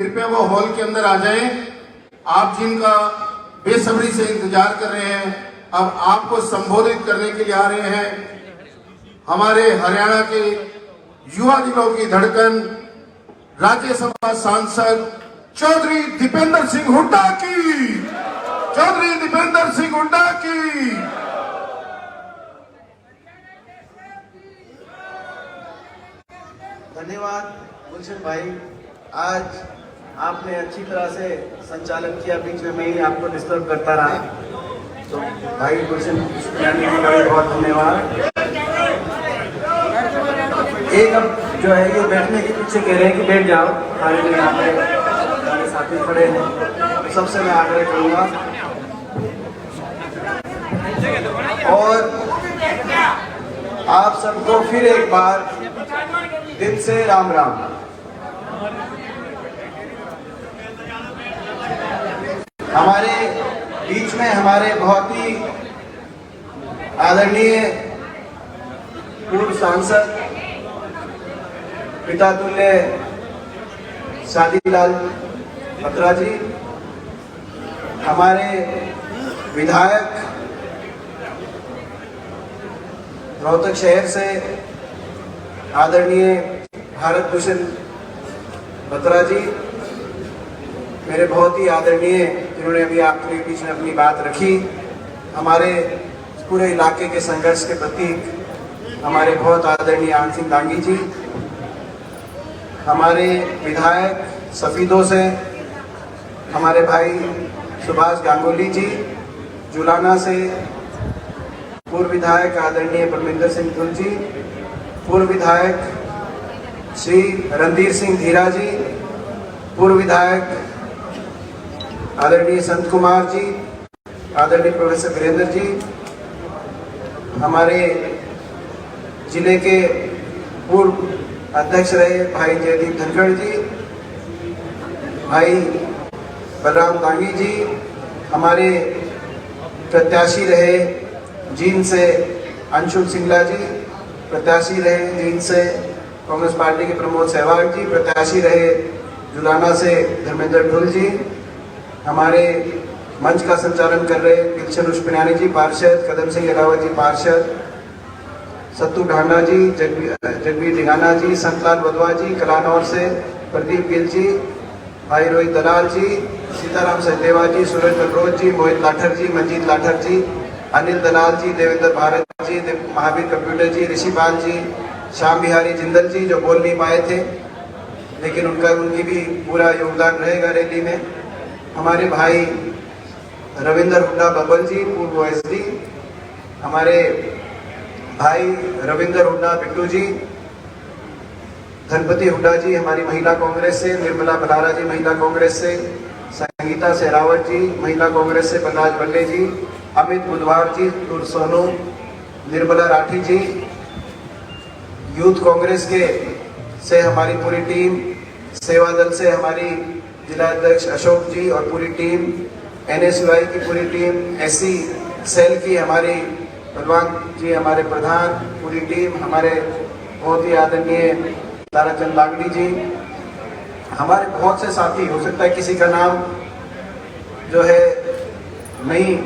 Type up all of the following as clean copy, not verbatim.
कृपया वो हॉल के अंदर आ जाएं। आप जिनका बेसब्री से इंतजार कर रहे हैं, अब आपको संबोधित करने के लिए आ रहे हैं हमारे हरियाणा के युवा दिलों की धड़कन, राज्यसभा सांसद चौधरी दीपेंद्र सिंह हुड्डा की, चौधरी दीपेंद्र सिंह हुड्डा की। धन्यवाद गुलशन भाई, आज आपने अच्छी तरह से संचालन किया, बीच में मैं ही आपको डिस्टर्ब करता रहा, तो भाई गुलशन यानी का भी बहुत धन्यवाद। एक अब जो है ये बैठने के पीछे कह रहे हैं कि बैठ जाओ, हमारे लिए यहाँ पे हमारे साथी खड़े हैं, तो सबसे मैं आग्रह करूँगा और आप सबको फिर एक बार दिल से राम राम। हमारे बीच में हमारे बहुत ही आदरणीय पूर्व सांसद पिता तुल्य शादीलाल बत्रा जी, हमारे विधायक रोहतक शहर से आदरणीय भारत भूषण बत्रा जी, मेरे बहुत ही आदरणीय जिन्होंने अभी आपके बीच में अपनी बात रखी, हमारे पूरे इलाके के संघर्ष के प्रतीक हमारे बहुत आदरणीय आन सिंह दांगी जी, हमारे विधायक सफीदों से हमारे भाई सुभाष गांगुली जी, जुलाना से पूर्व विधायक आदरणीय परमिंदर सिंह धुल जी, पूर्व विधायक श्री रणधीर सिंह धीरा जी, पूर्व विधायक आदरणीय संत कुमार जी, आदरणीय प्रोफेसर वीरेंद्र जी, हमारे जिले के पूर्व अध्यक्ष रहे भाई जयदीप धनखड़ जी, भाई बलराम दांगी जी, हमारे प्रत्याशी रहे जींद से अंशुल सिंगला जी, प्रत्याशी रहे जींद से कांग्रेस पार्टी के प्रमोद सहवाग जी, प्रत्याशी रहे जुलाना से धर्मेंद्र ढुल जी, हमारे मंच का संचालन कर रहे गुलशन उस्पिनानी जी पार्षद, कदम सिंह अलावत जी पार्षद, सत्तू ढांडा जी, जगवीर डिगाना जी, संतलाल वधवा जी, कलानौर से प्रदीप गिल जी, भाई रोहित दलाल जी, सीताराम सचदेवा जी, सूरज बलरोज जी, मोहित लाठर जी, मंजीत लाठर जी, अनिल दलाल जी, देवेंद्र भारत जी, महावीर कंप्यूटर जी, ऋषिपाल जी, श्याम बिहारी जिंदल जी जो बोल नहीं पाए थे लेकिन उनकी भी पूरा योगदान रहेगा रैली में, हमारे भाई रविंदर हुड्डा बबल जी पूर्व ओएसडी, हमारे भाई रविंदर हुड्डा बिट्टू जी, धनपति हुड्डा जी हमारी महिला कांग्रेस से, निर्मला बलारा जी महिला कांग्रेस से, संगीता सहरावत जी महिला कांग्रेस से, बलराज बल्ले जी, अमित बुधवार जी सोनू, निर्मला राठी जी यूथ कांग्रेस के से हमारी पूरी टीम, सेवा दल से हमारी जिला अध्यक्ष अशोक जी और पूरी टीम, NSUI की पूरी टीम, SC सेल की हमारी बलवान जी हमारे प्रधान, पूरी टीम, हमारे बहुत ही आदरणीय ताराचंद लागड़ी जी, हमारे बहुत से साथी, हो सकता है किसी का नाम जो है नहीं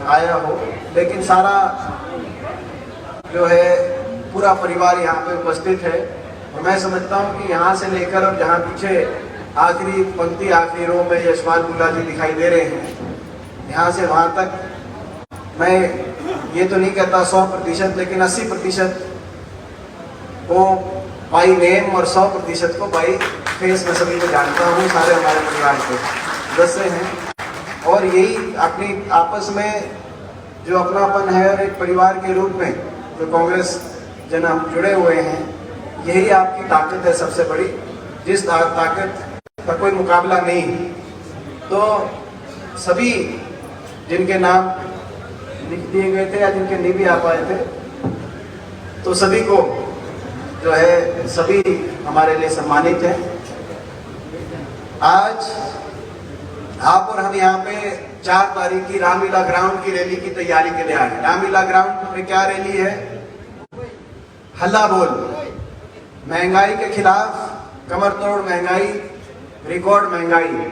आया हो, लेकिन सारा जो है पूरा परिवार यहाँ पे उपस्थित है और मैं समझता हूँ कि यहाँ से लेकर और जहाँ पीछे आखिरी पंक्ति आखिरी रो में यशपाल गुला जी दिखाई दे रहे हैं, यहाँ से वहाँ तक मैं ये तो नहीं कहता 100%, लेकिन 80% को बाई नेम और 100% को बाई फेस में सभी को जानता हूँ, सारे हमारे परिवार के सदस्य हैं और यही अपनी आपस में जो अपनापन है और एक परिवार के रूप में जो कांग्रेस जन हम जुड़े हुए हैं, यही आपकी ताकत है सबसे बड़ी, जिस ताकत का कोई मुकाबला नहीं। तो सभी जिनके नाम लिख दिए गए थे या जिनके नहीं भी आ पाए थे, तो सभी को जो है सभी हमारे लिए सम्मानित हैं। आज आप और हम यहाँ पे 4 तारीख की रामलीला ग्राउंड की रैली की तैयारी के लिए आए हैं। रामलीला ग्राउंड में क्या रैली है? हल्ला बोल, महंगाई के खिलाफ, कमर तोड़ महंगाई रिकॉर्ड महंगाई।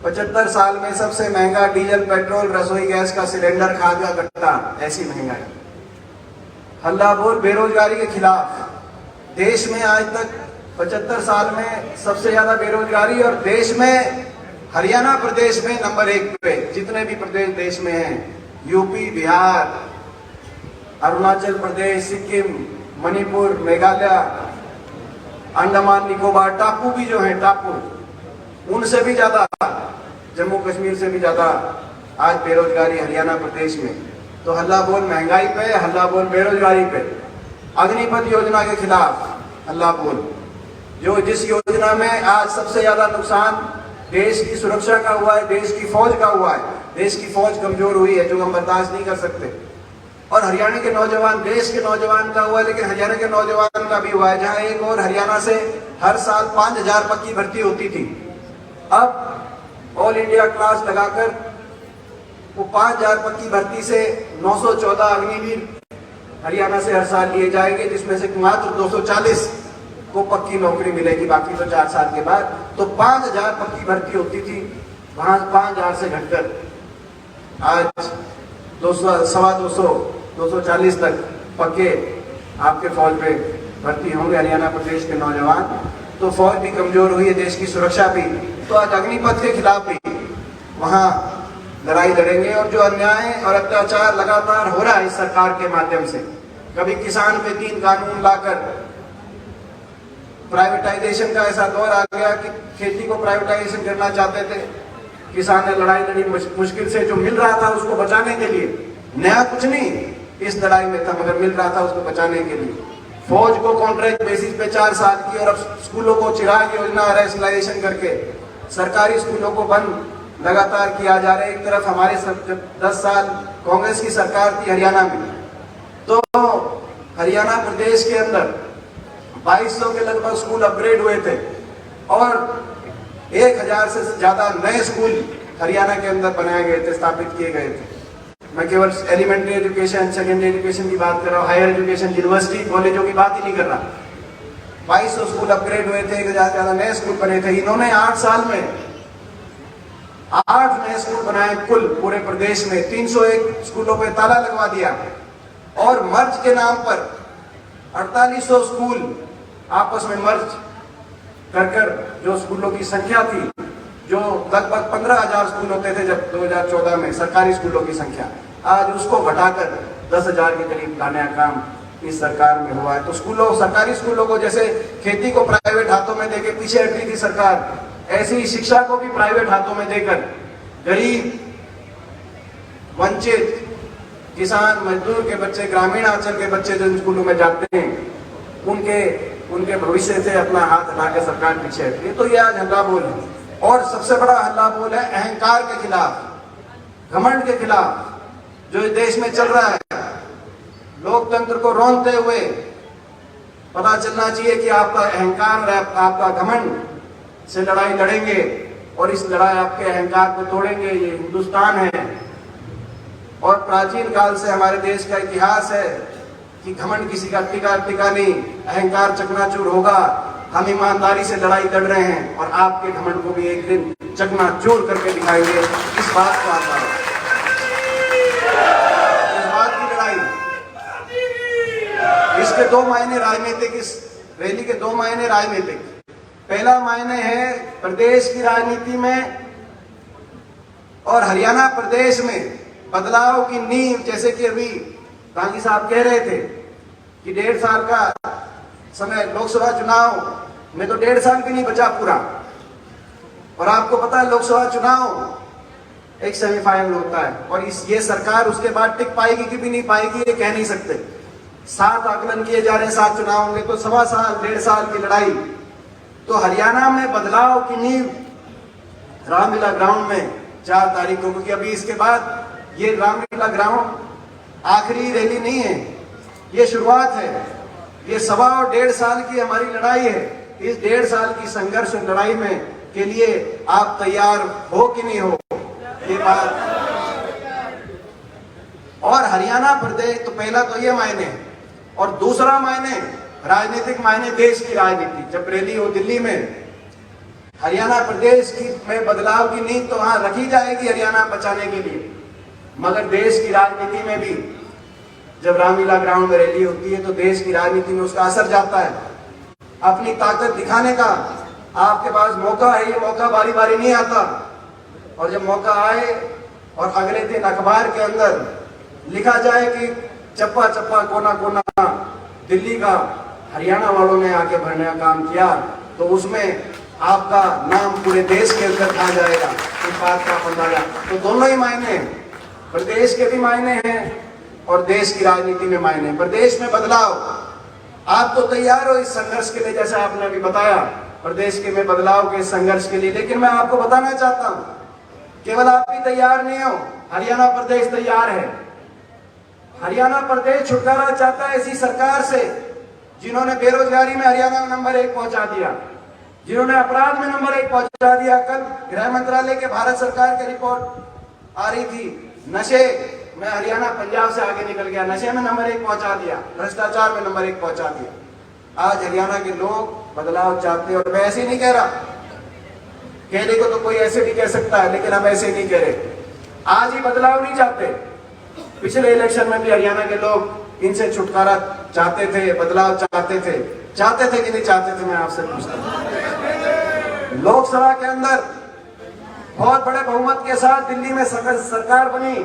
75 साल में सबसे महंगा डीजल, पेट्रोल, रसोई गैस का सिलेंडर, खाद का कट्टा, ऐसी महंगाई। हल्ला बोल बेरोजगारी के खिलाफ। देश में आज तक 75 साल में सबसे ज्यादा बेरोजगारी, और देश में हरियाणा प्रदेश में नंबर 1 पे। जितने भी प्रदेश देश में हैं, यूपी, बिहार, अरुणाचल प्रदेश, सिक्किम, मणिपुर, मेघालय, अंडमान निकोबार टापू भी जो हैं, टापू, उनसे भी ज्यादा, जम्मू कश्मीर से भी ज्यादा आज बेरोजगारी हरियाणा प्रदेश में। तो हल्ला बोल महंगाई पे, हल्ला बोल बेरोजगारी पे। अग्निपथ योजना के खिलाफ हल्ला बोल, जो जिस योजना में आज सबसे ज्यादा नुकसान देश की सुरक्षा का हुआ है, देश की फौज का हुआ है। देश की फौज कमजोर हुई है, जो हम बर्दाश्त नहीं कर सकते। और हरियाणा के नौजवान, देश के नौजवान का हुआ है, लेकिन हरियाणा के नौजवान का भी हुआ है, जहां एक और हरियाणा से हर साल 5000 पक्की भर्ती होती थी, अब ऑल इंडिया क्लास लगाकर वो 5000 पक्की भर्ती से 914 अग्निवीर हरियाणा से हर साल लिए जाएंगे, जिसमें से मात्र 240 को पक्की नौकरी मिलेगी, बाकी तो 4 साल के बाद। तो 5000 पक्की भर्ती होती थी, वहां 5000 से घटकर आज 240 तक पक्के आपके फौज में भर्ती होंगे हरियाणा प्रदेश के नौजवान। तो फौज भी कमजोर हुई है, देश की सुरक्षा भी। तो आज अग्निपथ के खिलाफ भी वहां लड़ाई लड़ेंगे। और जो अन्याय और अत्याचार लगातार हो रहा है इस सरकार के माध्यम से, कभी किसान पे 3 कानून लाकर प्राइवेटाइजेशन का ऐसा दौर आ गया कि खेती को प्राइवेटाइजेशन करना चाहते थे। किसान ने लड़ाई लड़ी, मुश्किल से जो मिल रहा था उसको बचाने के लिए। नया कुछ नहीं इस लड़ाई में था, मगर मिल रहा था उसको बचाने के लिए। फौज को कॉन्ट्रैक्ट बेसिस पे 4 साल की, और अब स्कूलों को चिराग योजना रैशनलाइजेशन करके सरकारी स्कूलों को बंद लगातार किया जा रहा है। एक तरफ हमारे 10 साल कांग्रेस की सरकार थी हरियाणा में, तो हरियाणा प्रदेश के अंदर 2200 के लगभग स्कूल अपग्रेड हुए थे, और 1000 से ज्यादा नए स्कूल हरियाणा के अंदर बनाए गए थे, स्थापित किए गए थे। मैं केवल एलिमेंट्री एजुकेशन, सेकेंडरी एजुकेशन की बात कर रहा हूँ, हायर एजुकेशन, यूनिवर्सिटी, कॉलेजों की बात ही नहीं कर रहा। 2200 स्कूल अपग्रेड हुए थे, 1000 से ज्यादा नए स्कूल बने थे। इन्होंने 8 साल में 8 नए स्कूल बनाए कुल पूरे प्रदेश में। 301 स्कूलों पे ताला लगवा दिया, और मर्ज के नाम पर 4800 स्कूल आपस में मर्ज कर जो स्कूलों की संख्या थी, जो लगभग 15000 स्कूल होते थे जब 2014 में सरकारी स्कूलों की संख्या, आज उसको घटाकर 10000 के करीब लाने का काम इस सरकार में हुआ है। तो स्कूलों, सरकारी स्कूलों को जैसे खेती को प्राइवेट हाथों में देके पीछे हटी थी सरकार, ऐसी ही शिक्षा को भी प्राइवेट हाथों में देकर गरीब, वंचित, किसान, मजदूर के बच्चे, ग्रामीण अंचल के बच्चे जो स्कूलों में जाते हैं, उनके भविष्य से अपना हाथ हटाकर सरकार पीछे हटी है। तो ये आज हल्ला बोल है। और सबसे बड़ा हल्ला बोल है अहंकार के खिलाफ, घमंड के खिलाफ, जो इस देश में चल रहा है। लोकतंत्र को रौंदते हुए पता चलना चाहिए कि आपका अहंकार, आपका घमंड से लड़ाई लड़ेंगे, और इस लड़ाई आपके अहंकार को तोड़ेंगे। ये हिंदुस्तान है, और प्राचीन काल से हमारे देश का इतिहास है कि घमंड किसी का टिका नहीं, अहंकार चकनाचूर होगा। हम ईमानदारी से लड़ाई लड़ रहे हैं, और आपके घमंड को भी एक दिन चकनाचूर करके दिखाएंगे। इस बात को आता है, इस बात की लड़ाई। इसके 2 मायने राजनीतिक, इस रैली के 2 मायने राजनीतिक। पहला मायने है प्रदेश की राजनीति में और हरियाणा प्रदेश में बदलाव की नींव। जैसे कि अभी गांधी साहब कह रहे थे कि 1.5 साल का समय, लोकसभा चुनाव में तो 1.5 साल भी नहीं बचा पूरा। और आपको पता है लोकसभा चुनाव एक सेमीफाइनल होता है, और ये सरकार उसके बाद टिक पाएगी कि भी नहीं पाएगी ये कह नहीं सकते। 7 आकलन किए जा रहे हैं, 7 चुनाव होंगे, तो 1.25 साल 1.5 साल की लड़ाई। तो हरियाणा में बदलाव की नींव रामलीला ग्राउंड में 4 तारीख को, क्योंकि अभी इसके बाद ये रामलीला ग्राउंड आखिरी रैली नहीं है, ये शुरुआत है। ये 1.25 और 1.5 साल की हमारी लड़ाई है। इस 1.5 साल की संघर्ष लड़ाई में के लिए आप तैयार हो कि नहीं हो, ये बात। और हरियाणा प्रदेश, तो पहला तो ये मायने, और दूसरा मायने राजनीतिक मायने, देश की राजनीति। जब रैली हो दिल्ली में, हरियाणा प्रदेश की में बदलाव की नींव तो वहां रखी जाएगी हरियाणा बचाने के लिए, मगर देश की राजनीति में भी जब रामलीला ग्राउंड में रैली होती है तो देश की राजनीति में उसका असर जाता है। अपनी ताकत दिखाने का आपके पास मौका है, ये मौका बारी बारी नहीं आता, और जब मौका आए और अगले दिन अखबार के अंदर लिखा जाए कि चप्पा चप्पा कोना कोना दिल्ली का हरियाणा वालों ने आके भरने का काम किया, तो उसमें आपका नाम पूरे देश के अंदर आ जाएगा। इस बात का अंदाजा तो दोनों ही मायने हैं, प्रदेश के भी मायने हैं और देश की राजनीति में मायने हैं। प्रदेश में बदलाव, आप तो तैयार हो इस संघर्ष के लिए, जैसा आपने अभी बताया, प्रदेश के में बदलाव के संघर्ष के लिए, लेकिन मैं आपको बताना चाहता हूं केवल आप भी तैयार नहीं हो, हरियाणा प्रदेश तैयार है। हरियाणा प्रदेश छुटकारा चाहता है ऐसी सरकार से जिन्होंने बेरोजगारी में हरियाणा में नंबर 1 पहुंचा दिया, जिन्होंने अपराध में नंबर 1 पहुंचा दिया। कल गृह मंत्रालय के भारत सरकार की रिपोर्ट आ रही थी, नशे में हरियाणा पंजाब से आगे निकल गया, नशे में नंबर 1 पहुंचा दिया, भ्रष्टाचार में नंबर 1 पहुंचा दिया। आज हरियाणा के लोग बदलाव चाहते हैं, और मैं ऐसे ही नहीं कह रहा, कहने को तो कोई ऐसे भी कह सकता है, लेकिन हम ऐसे नहीं कह रहे। आज ही बदलाव नहीं चाहते, पिछले इलेक्शन में भी हरियाणा के लोग इनसे छुटकारा चाहते थे, बदलाव चाहते थे कि नहीं चाहते थे, मैं आपसे पूछता हूं। लोकसभा के अंदर बहुत बड़े बहुमत के साथ दिल्ली में सरकार बनी,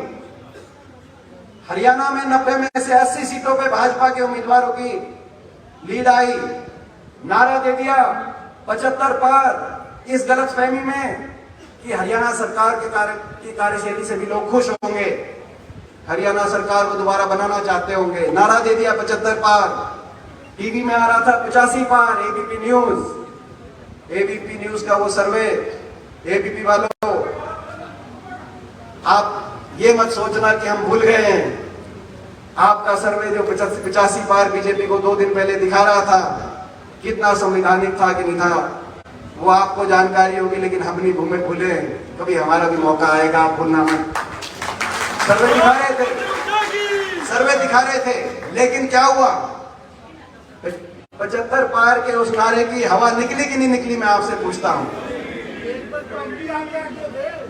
हरियाणा में 90 में से 80 सीटों पे भाजपा के उम्मीदवारों की लीड आई, नारा दे दिया 75 पार, इस गलतफहमी में कि हरियाणा सरकार की कार्यशैली से भी लोग खुश होंगे, हरियाणा सरकार को दोबारा बनाना चाहते होंगे, नारा दे दिया 75 पार। टीवी में आ रहा था 85 पार, एबीपी न्यूज का वो सर्वे। एबीपी वालों, आप ये मत सोचना कि हम भूल गए हैं, आपका सर्वे जो 85 पार बीजेपी को 2 दिन पहले दिखा रहा था, कितना संवैधानिक था कि नहीं था, वो आपको जानकारी होगी, लेकिन हम नहीं भूले, कभी हमारा भी मौका आएगा, आप भूलना मत। सर्वे दिखा रहे थे, लेकिन क्या हुआ, 75 पार के उस नारे की हवा निकली कि नहीं निकली, मैं आपसे पूछता हूं।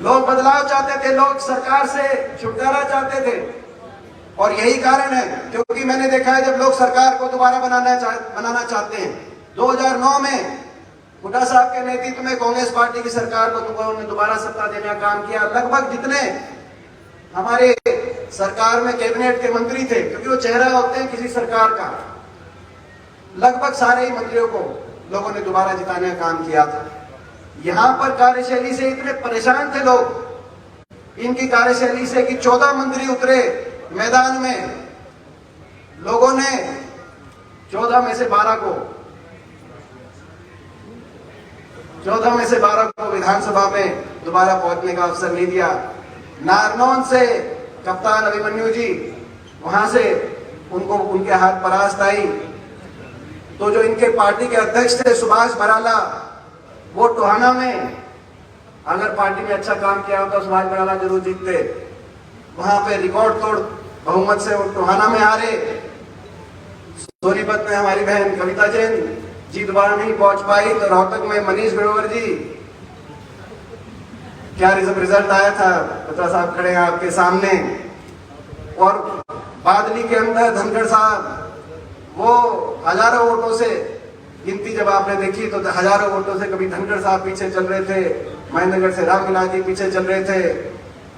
लोग बदलाव चाहते थे, लोग सरकार से छुटकारा चाहते थे, और यही कारण है क्योंकि मैंने देखा है जब लोग सरकार को दोबारा बनाना चाहते हैं। 2009 में हुड्डा साहब के नेतृत्व में कांग्रेस पार्टी की सरकार को दोबारा सत्ता देने का काम किया। लगभग जितने हमारे सरकार में कैबिनेट के मंत्री थे, क्योंकि वो चेहरा होते हैं किसी सरकार का, लगभग सारे ही मंत्रियों को लोगों ने दोबारा जिताने का काम किया था। यहां पर कार्यशैली से इतने परेशान थे लोग इनकी कार्यशैली से कि 14 मंत्री उतरे मैदान में। लोगों ने 14 में से 12 को विधानसभा में दोबारा पहुंचने का अवसर नहीं दिया। नारनौल से कप्तान अभिमन्यु जी, वहां से उनको उनके हाथ परास्त आई, तो जो इनके पार्टी के अध्यक्ष थे सुभाष बराला, वो टोहाना में अगर पार्टी में अच्छा काम किया होता सुभाष बराला जरूर जीतते। वहां पे रिकॉर्ड तोड़ बहुमत से वो टोहाना में हारे। सोनीपत में हमारी बहन कविता जैन जी दोबारा नहीं पहुंच पाई, तो रोहतक में मनीष ग्रोवर जी, क्या रिजल्ट आया था, पता साहब खड़े हैं आपके सामने। और बादली के अंदर धनखड़ साहब, वो हजारों वोटों से गिनती जब आपने देखी तो हजारों वोटों से कभी धनखड़ साहब पीछे चल रहे थे, महेंद्रगढ़ से रामलीला जी पीछे चल रहे थे,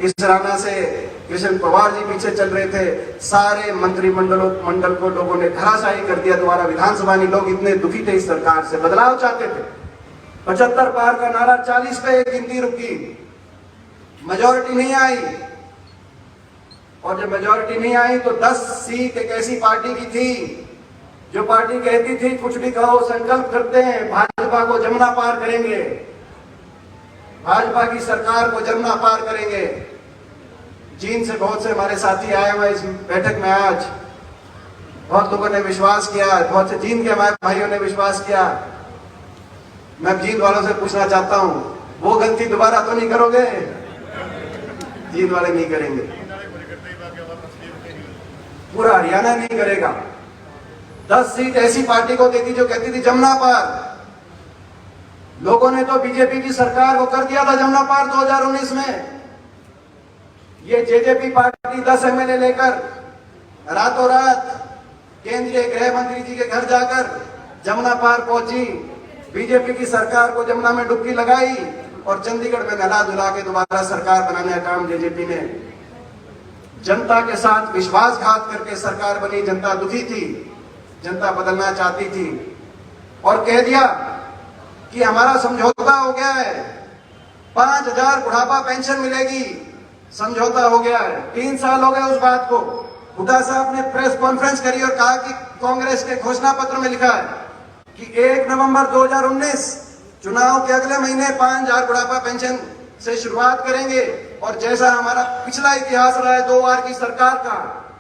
इस राना से कृष्ण पवार जी पीछे चल रहे थे। सारे मंत्रिमंडल को लोगों ने धराशायी कर दिया दोबारा विधानसभा में। लोग इतने दुखी थे इस सरकार से, बदलाव चाहते थे। 75 पार का नारा 40 पे गिनती रुकी, मेजोरिटी नहीं आई। और जब मेजोरिटी नहीं आई तो 10 सीट एक ऐसी पार्टी की थी जो पार्टी कहती थी कुछ भी कहो संकल्प करते हैं, भाजपा को जमुना पार करेंगे, भाजपा की सरकार को जमुना पार करेंगे। चीन से बहुत से हमारे साथी आए हुए इस बैठक में, आज बहुत लोगों ने विश्वास किया, बहुत से चीन के हमारे भाइयों ने विश्वास किया। मैं चीन वालों से पूछना चाहता हूं, वो गलती दोबारा तो नहीं करोगे? चीन वाले नहीं करेंगे, पूरा हरियाणा नहीं करेगा। 10 सीट ऐसी पार्टी को देती जो कहती थी जमुना पार, लोगों ने तो बीजेपी की सरकार को कर दिया था जमुना पार 2019 में। ये जेजेपी पार्टी 10 एमएलए लेकर रातों रात केंद्रीय गृह मंत्री जी के घर जाकर जमुना पार पहुंची, बीजेपी की सरकार को जमुना में डुबकी लगाई और चंडीगढ़ में नहला धुला के दोबारा सरकार बनाने का काम जेजेपी ने। जनता के साथ विश्वासघात करके सरकार बनी। जनता दुखी थी, जनता बदलना चाहती थी और कह दिया कि हमारा समझौता हो गया है, 5,000 बुढ़ापा पेंशन मिलेगी, समझौता हो गया है। 3 साल हो गए उस बात को। हुड्डा साहब ने प्रेस कॉन्फ्रेंस करी और कहा कि कांग्रेस के घोषणा पत्र में लिखा है कि 1 नवंबर 2019 चुनाव के अगले महीने 5,000 बुढ़ापा पेंशन से शुरुआत करेंगे और जैसा हमारा पिछला इतिहास रहा है 2 बार की सरकार का,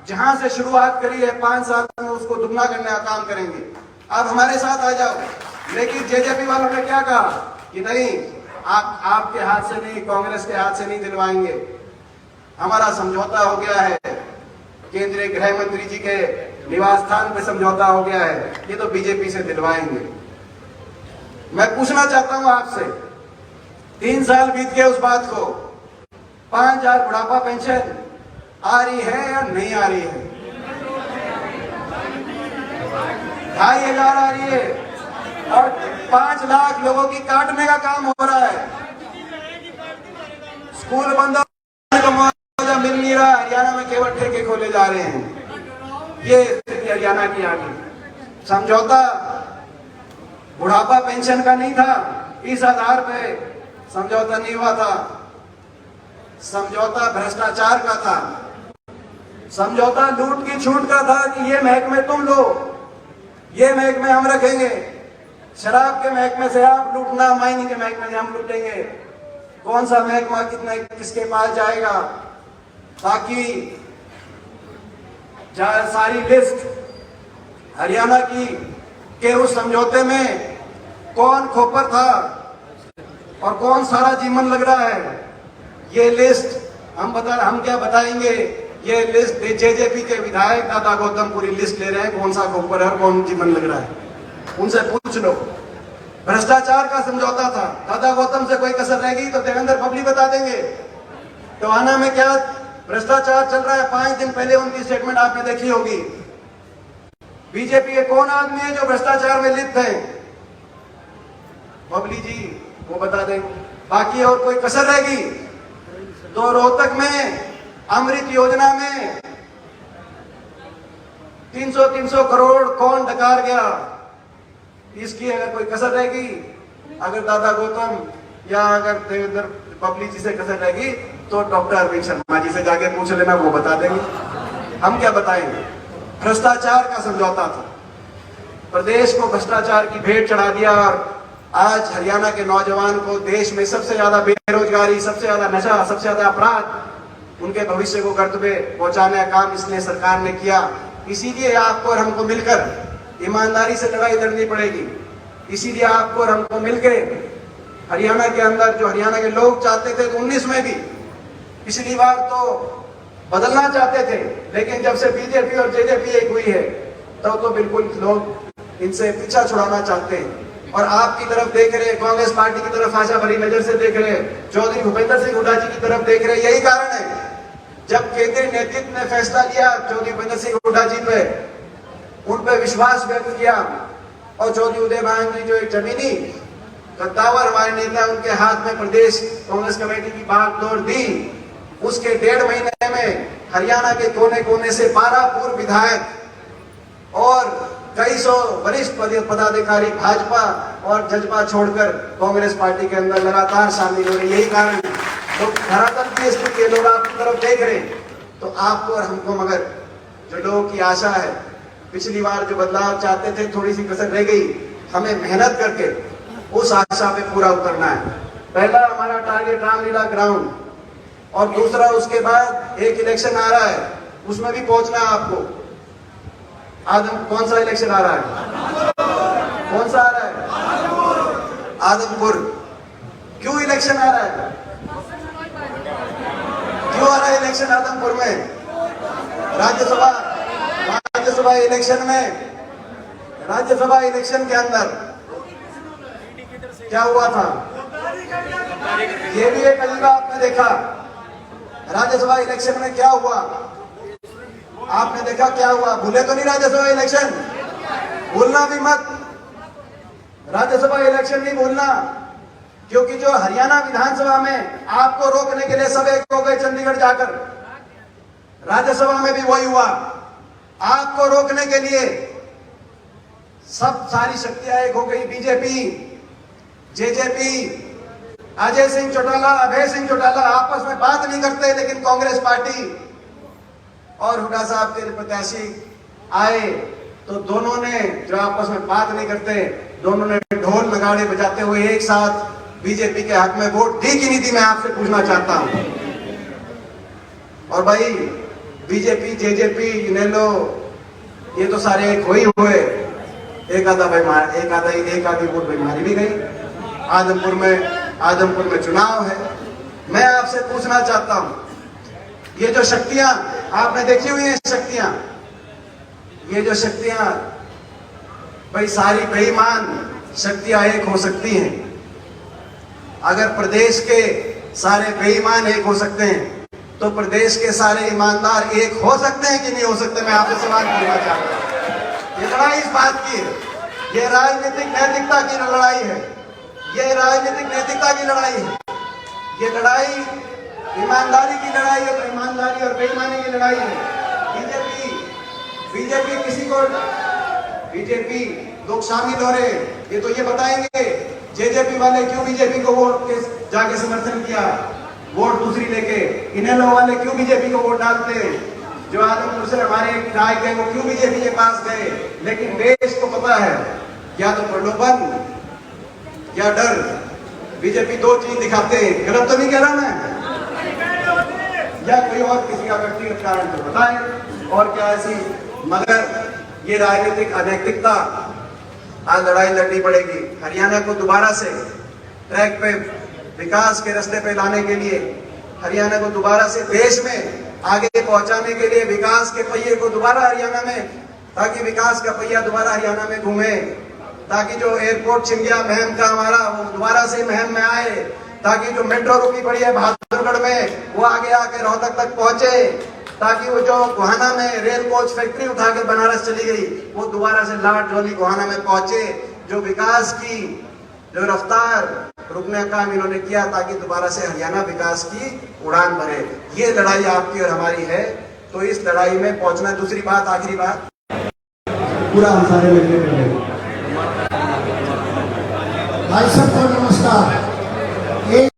जहां से शुरुआत करी है 5 साल में उसको दुगना करने का काम करेंगे। आप हमारे साथ आ जाओ। लेकिन जेजेपी वालों ने क्या कहा कि नहीं, आपके हाथ से नहीं, कांग्रेस के हाथ से नहीं दिलवाएंगे, हमारा समझौता हो गया है, केंद्रीय गृह मंत्री जी के निवास स्थान पे समझौता हो गया है, ये तो बीजेपी से दिलवाएंगे। मैं पूछना चाहता हूं आपसे, 3 साल बीत गए उस बात को, 5,000 बुढ़ापा पेंशन आ रही है या नहीं आ रही है? 2,500 आ रही है और 5 लाख लोगों की काटने का काम हो रहा है। स्कूल बंद का मुआवजा मिल नहीं रहा, हरियाणा में केवल ठेके खोले जा रहे हैं। ये स्थिति हरियाणा की आ गई। समझौता बुढ़ापा पेंशन का नहीं था, इस आधार पे समझौता नहीं हुआ था। समझौता भ्रष्टाचार का था, समझौता लूट की छूट का था कि ये महकमे तुम लो, ये महकमे हम रखेंगे, शराब के महकमे से आप लूटना, माइनिंग के महकमे से हम लूटेंगे। कौन सा महकमा कितना किसके पास जाएगा, ताकि सारी लिस्ट हरियाणा की के उस समझौते में कौन खोपर था और कौन सारा जीवन लग रहा है, ये लिस्ट हम क्या बताएंगे। ये लिस्ट जेजेपी के विधायक दादा गौतम पूरी लिस्ट ले रहे हैं, कौन सा खोपर है और कौन जीवन लग रहा है, उनसे पूछ लो। भ्रष्टाचार का समझौता था, दादा गौतम से कोई कसर रहेगी तो देवेंद्र पब्लिक बता देंगे। टोहाना में क्या भ्रष्टाचार चल रहा है, 5 दिन पहले उनकी स्टेटमेंट आपने देखी होगी। बीजेपी के कौन आदमी है जो भ्रष्टाचार में लिप्त है, बबली जी वो बता देंगे। बाकी और कोई कसर रहेगी तो रोहतक में अमृत योजना में 300 करोड़ कौन डकार गया, इसकी अगर कोई कसर रहेगी, अगर दादा गौतम या अगर देवेंद्र पब्ली जी से कसर रहेगी तो डॉक्टर अरविंद शर्मा जी से जाके पूछ लेना, वो बता देंगे। हम क्या बताएंगे। भ्रष्टाचार का समझौता था, प्रदेश को भ्रष्टाचार की भेंट चढ़ा दिया और आज हरियाणा के नौजवान को देश में सबसे ज्यादा बेरोजगारी, सबसे ज्यादा नशा, सबसे ज्यादा अपराध, उनके भविष्य को गर्त में पहुंचाने का काम इसने सरकार ने किया। इसीलिए आपको और हमको मिलकर ईमानदारी से लड़ाई लड़नी पड़ेगी। इसीलिए आपको और हमको मिलकर हरियाणा के अंदर जो हरियाणा के लोग चाहते थे 19 में भी, पिछली बार तो बदलना चाहते थे, लेकिन जब से बीजेपी और जेजेपी एक हुई है तब तो बिल्कुल लोग इनसे पीछा छुड़ाना चाहते हैं। और आपकी तरफ देख रहे, कांग्रेस पार्टी की तरफ आशा भरी नजर से देख रहे, चौधरी भूपेंद्र सिंह हुड्डा जी की तरफ देख रहे। यही कारण है जब केंद्रीय नेतृत्व ने फैसला लिया चौधरी भूपेंद्र सिंह हुड्डा जी पे, उन पे विश्वास व्यक्त किया और चौधरी उदय भान जी जो एक जमीनी कद्दावर हमारे नेता, उनके हाथ में प्रदेश कांग्रेस कमेटी की बागडोर दी। उसके 1.5 महीने में हरियाणा के कोने कोने से 12 पूर्व विधायक और कई सौ वरिष्ठ पदाधिकारी भाजपा और जजपा छोड़कर कांग्रेस पार्टी के अंदर लगातार शामिल हो रहे। यही कारण है तो धरातल की स्थिति लोग आपकी तरफ देख रहे, तो आपको और हमको मगर जो लोगों की आशा है, पिछली बार जो बदलाव चाहते थे, थोड़ी सी कसर रह गई, हमें मेहनत करके उस आशा पे पूरा उतरना है। पहला हमारा टारगेट रामलीला ग्राउंड और दूसरा उसके बाद एक इलेक्शन आ रहा है, उसमें भी पहुंचना है आपको। कौन सा इलेक्शन आ रहा है? कौन सा आ रहा है? आदमपुर। क्यों इलेक्शन आ रहा है? क्यों आ रहा है इलेक्शन आदमपुर में? राज्यसभा इलेक्शन में, राज्यसभा इलेक्शन के अंदर क्या हुआ था? ये भी एक अजीबा आपने देखा। राज्यसभा इलेक्शन में क्या हुआ आपने देखा? क्या हुआ? भूले तो नहीं राज्यसभा इलेक्शन? भूलना भी मत, राज्यसभा इलेक्शन नहीं भूलना, क्योंकि जो हरियाणा विधानसभा में आपको रोकने के लिए सब एक हो गए चंडीगढ़ जाकर, राज्यसभा में भी वही हुआ। आपको रोकने के लिए सब सारी शक्तियां एक हो गई। बीजेपी, जेजेपी, अजय सिंह चौटाला, अभय सिंह चौटाला आपस में बात नहीं करते, लेकिन कांग्रेस पार्टी और हुड्डा साहब के प्रत्याशी आए तो दोनों ने, जो आपस में बात नहीं करते, दोनों ने ढोल नगाड़े बजाते हुए एक साथ बीजेपी के हक में वोट दी कि नहीं दी, मैं आपसे पूछना चाहता हूं। और भाई बीजेपी, जेजेपी, इनेलो, ये तो सारे एक हो ही हुए। एक आधी वोट भाई मारी भी गई। आदमपुर में चुनाव है। मैं आपसे पूछना चाहता हूं, ये जो शक्तियां आपने देखी हुई हैं, शक्तियां, ये जो शक्तियां भाई सारी बेईमान शक्तियां एक हो सकती हैं। अगर प्रदेश के सारे बेईमान एक हो सकते हैं तो प्रदेश के सारे ईमानदार एक हो सकते हैं कि नहीं हो सकते? मैं आपसे सवाल पूछना चाहता हूं। ये लड़ाई इस बात की है, ये राजनीतिक नैतिकता की लड़ाई है, ये राजनीतिक नैतिकता की लड़ाई है, ये लड़ाई ईमानदारी की लड़ाई है, ईमानदारी और बेईमानी की लड़ाई है। बीजेपी किसी को, बीजेपी लोग शामिल हो रहे हैं, ये तो ये बताएंगे जेजेपी वाले क्यों बीजेपी को वोट के जाके समर्थन किया, वोट दूसरी लेके। इनेलो वाले क्यों बीजेपी को वोट डालते हैं, जो आदमपुर से हमारे राय गए वो क्यों बीजेपी के पास गए। लेकिन देश को पता है, या तो प्रलोभन या डर, बीजेपी दो चीज दिखाते हैं। गलत तो नहीं कह रहा मैं, या कोई और किसी का व्यक्तिगत कारण तो बताए और क्या ऐसी, मगर ये राजनीतिक अनैतिकता आज लड़ाई लड़नी पड़ेगी। हरियाणा को दोबारा से ट्रैक पे, विकास के रास्ते पे लाने के लिए, हरियाणा को दोबारा से देश में आगे पहुंचाने के लिए, विकास के पहिए को दोबारा हरियाणा में, ताकि विकास का पहिया दोबारा हरियाणा में घूमे, ताकि जो एयरपोर्ट छिन गया महम का हमारा, वो दोबारा से महम में आए, ताकि जो मेट्रो रुकी पड़ी है बहादुरगढ़ में वो आगे आके रोहतक तक पहुंचे, ताकि वो जो गोहाना में रेल कोच फैक्ट्री उठाकर बनारस चली गई वो दोबारा से लाट जोली गोहाना में पहुंचे। जो विकास की जो रफ्तार रुकने का काम इन्होंने किया, ताकि दोबारा से हरियाणा विकास की उड़ान भरे। ये लड़ाई आपकी और हमारी है, तो इस लड़ाई में पहुंचना। दूसरी बात, आखिरी बात, पूरा हम सारे मिलने भाई सबको नमस्कार।